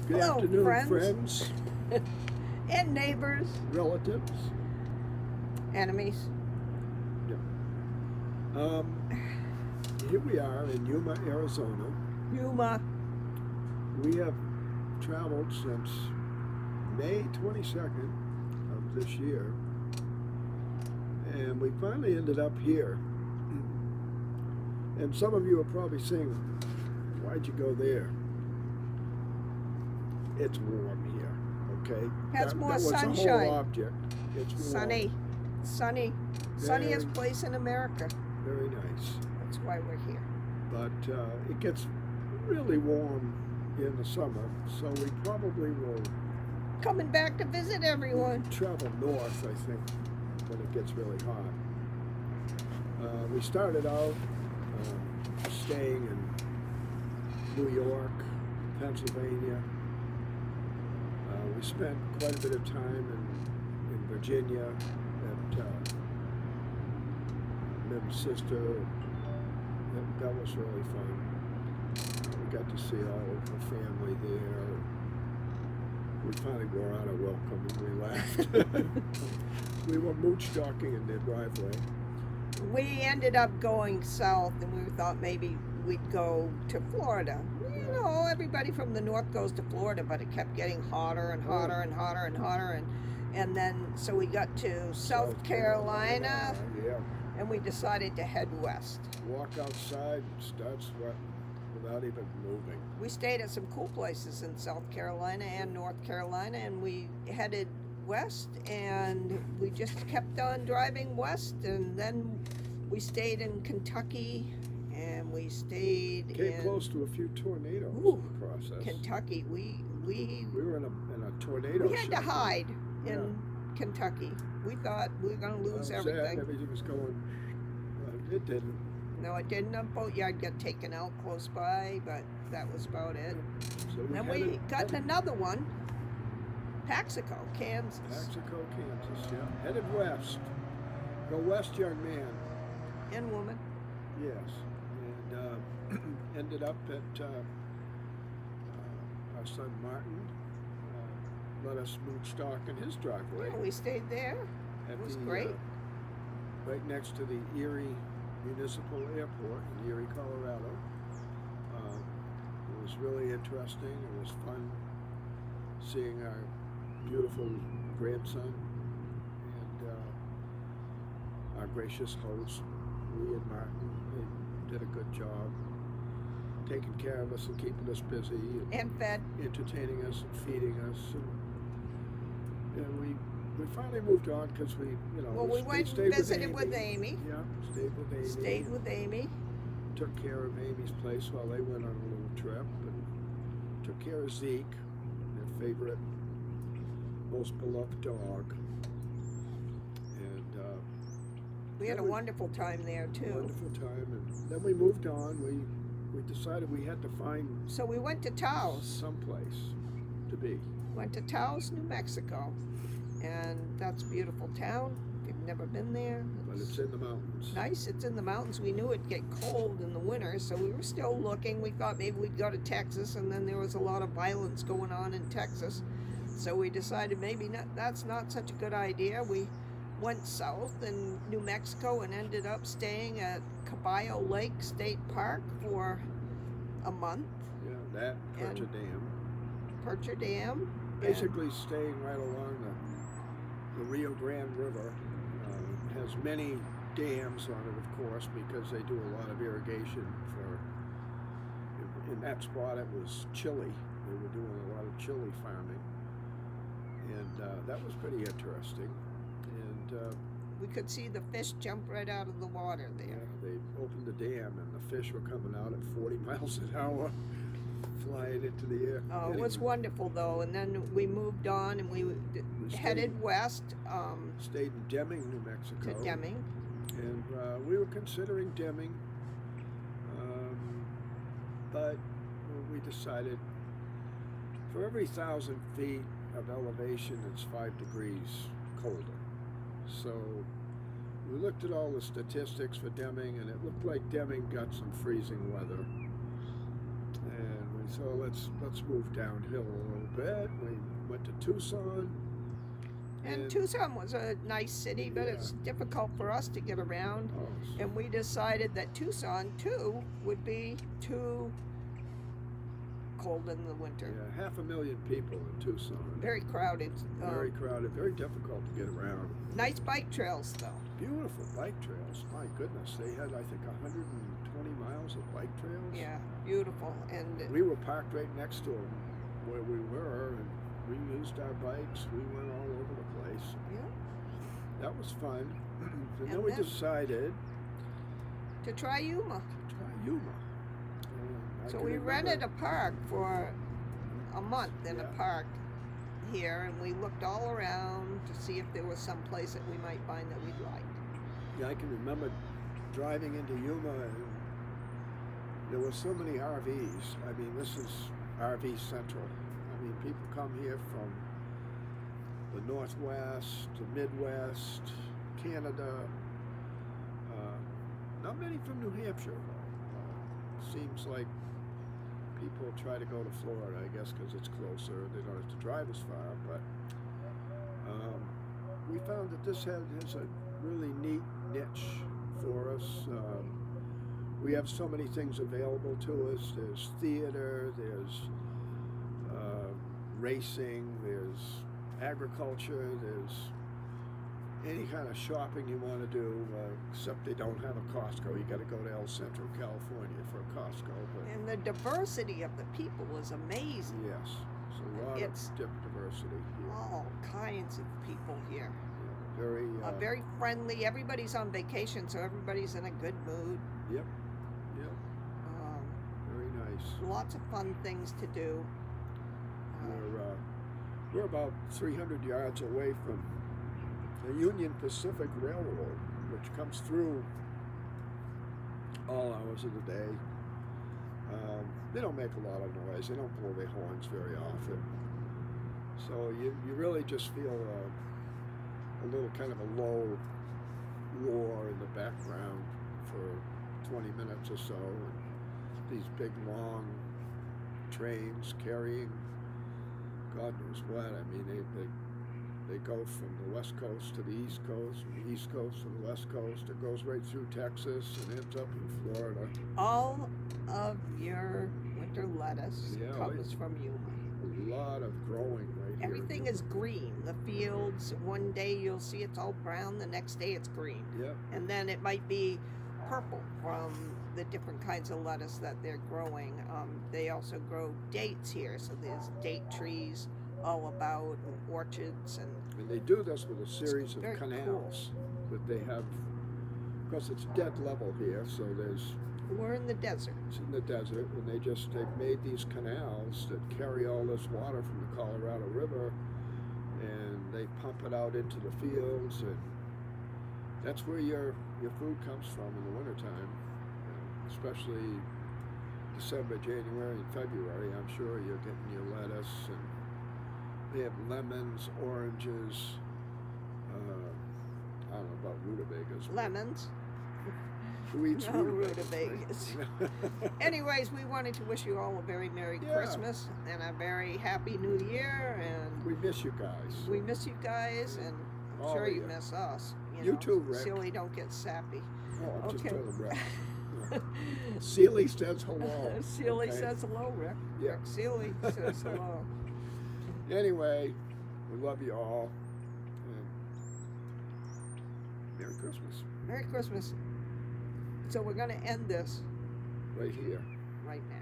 Good Hello, afternoon, friends. And neighbors. relatives. Enemies. Yeah. Here we are in Yuma, Arizona. Yuma. We have traveled since May 22nd of this year, and we finally ended up here. And some of you are probably saying, why'd you go there? It's warm here, okay? Has more that was sunshine. the whole object. It's warm. Sunny. Sunniest place in America. Very nice. That's why we're here. But it gets really warm in the summer, so we probably will Coming back to visit everyone. travel north, I think, when it gets really hot. We started out staying in New York, Pennsylvania. We spent quite a bit of time in Virginia at Mim's sister. That was really fun. We got to see all of the family there. We finally wore out our welcome and we left. We were mooch stalking in their driveway. We ended up going south, and we thought maybe we'd go to Florida. You know, everybody from the north goes to Florida, but it kept getting hotter and hotter and hotter and hotter, and then so we got to South Carolina, Yeah. and we decided to head west. Walk outside and start sweating without even moving. We stayed at some cool places in South Carolina and North Carolina, and we headed west, and we just kept on driving west, and then we stayed in Kentucky, and we stayed Came close to a few tornadoes Ooh, in the process. Kentucky. We were in a tornado. we had to shelter. hide in Kentucky. We thought we were going to lose everything. Everything was going. It didn't. No, it didn't. A boatyard got taken out close by, but that was about it. So Then we got another one. Paxico, Kansas. Paxico, Kansas. Yeah, headed west. Go west, young man. And woman. Yes, and ended up at our son Martin. Let us mooch stalk in his driveway. Yeah, we stayed there. It was great. Right next to the Erie Municipal Airport in Erie, Colorado. It was really interesting. It was fun seeing our beautiful grandson and our gracious host, Lee and Martin. They did a good job taking care of us and keeping us busy And fed. entertaining us and feeding us. And we finally moved on because we, you know, Well, we went and visited with Amy. Yeah, stayed with Amy. Stayed with Amy. Took care of Amy's place while they went on a little trip, and took care of Zeke, their favorite, most beloved dog. And We had a wonderful time there too. wonderful time. And then we moved on. We decided we had to find So we went to Taos. someplace to be. Went to Taos, New Mexico, and that's a beautiful town. If you've never been there, But it's in the mountains. nice. It's in the mountains. We knew it'd get cold in the winter, so we were still looking. We thought maybe we'd go to Texas, and then there was a lot of violence going on in Texas, so we decided maybe that's not such a good idea. We went south in New Mexico and ended up staying at Caballo Lake State Park for a month. Yeah, that Percha Dam. Percha Dam. Basically staying right along the Rio Grande River. Has many dams on it, of course, because they do a lot of irrigation for, in that spot it was chili. They were doing a lot of chili farming. And that was pretty interesting. And We could see the fish jump right out of the water there. yeah, they opened the dam and the fish were coming out at 40 miles an hour, flying into the air. Oh, it was wonderful though, and then we moved on and we headed west Stayed in Deming, New Mexico. to Deming. And we were considering Deming, but we decided for every 1,000 feet of elevation, it's 5 degrees colder. So we looked at all the statistics for Deming, and it looked like Deming got some freezing weather. And we So let's move downhill a little bit. We went to Tucson. And Tucson was a nice city, but it's difficult for us to get around. Oh, And we decided that Tucson, too, would be too cold in the winter. yeah, 500,000 people in Tucson. Very crowded. Very crowded, very difficult to get around. Nice bike trails, though. Beautiful bike trails. My goodness, they had, I think, 120 miles of bike trails. Yeah, beautiful. And We were parked right next to them where we were, and we used our bikes. We went all over the place. yeah, That was fun. And then And we then- decided to try Yuma. to try Yuma. And I So can we remember- rented a park for a month in a Yeah. park here, and we looked all around to see if there was some place that we might find that we'd like. Yeah, I can remember driving into Yuma, and there were so many RVs. I mean, this is RV Central. I mean, people come here from the Northwest, the Midwest, Canada. Not many from New Hampshire. Seems like people try to go to Florida, I guess, because it's closer. They don't have to drive as far. But we found that this has a really neat niche for us. We have so many things available to us. There's theater, there's racing, there's agriculture, there's any kind of shopping you want to do, except they don't have a Costco. You got to go to El Centro, California for a Costco. But And the diversity of the people was amazing. yes, it's a lot It's- of diversity here. All kinds of people here. Yeah, very, Very friendly. Everybody's on vacation, so everybody's in a good mood. yep, yep, Um, very nice. lots of fun things to do. We're about 300 yards away from the Union Pacific Railroad, which comes through all hours of the day. They don't make a lot of noise. They don't blow their horns very often. So you really just feel a little kind of a low roar in the background for 20 minutes or so. And these big, long trains carrying God knows what. I mean, they go from the West Coast to the East Coast, from the East Coast to the West Coast. It goes right through Texas and ends up in Florida. All of your winter lettuce Yeah, comes from Yuma. A lot of growing right here. Everything is green. The fields, one day you'll see it's all brown, the next day it's green. Yep. And then it might be purple from the different kinds of lettuce that they're growing. They also grow dates here, so there's date trees all about, and orchards, and And they do this with a series of very canals that they have, because it's dead level here, so we're in the desert. it's in the desert, and they've made these canals that carry all this water from the Colorado River, and they pump it out into the fields, and that's where your food comes from in the wintertime, especially December, January, and February. I'm sure you're getting your lettuce, and they have lemons, oranges, I don't know about rutabagas. but Lemons. Who eats No rutabagas? Anyways, we wanted to wish you all a very Merry Yeah. Christmas and a very Happy New Year, and We miss you guys. we miss you guys, and I'm All sure of you you. miss us. You know, too, Rick. Silly, don't get sappy. Oh, I'm just Okay. telling Rick. Sealy says hello. Sealy okay? says hello, Rick. Yeah. Rick Sealy says hello. Anyway, we love you all. And Merry Christmas. Merry Christmas. So we're going to end this Right here. right now.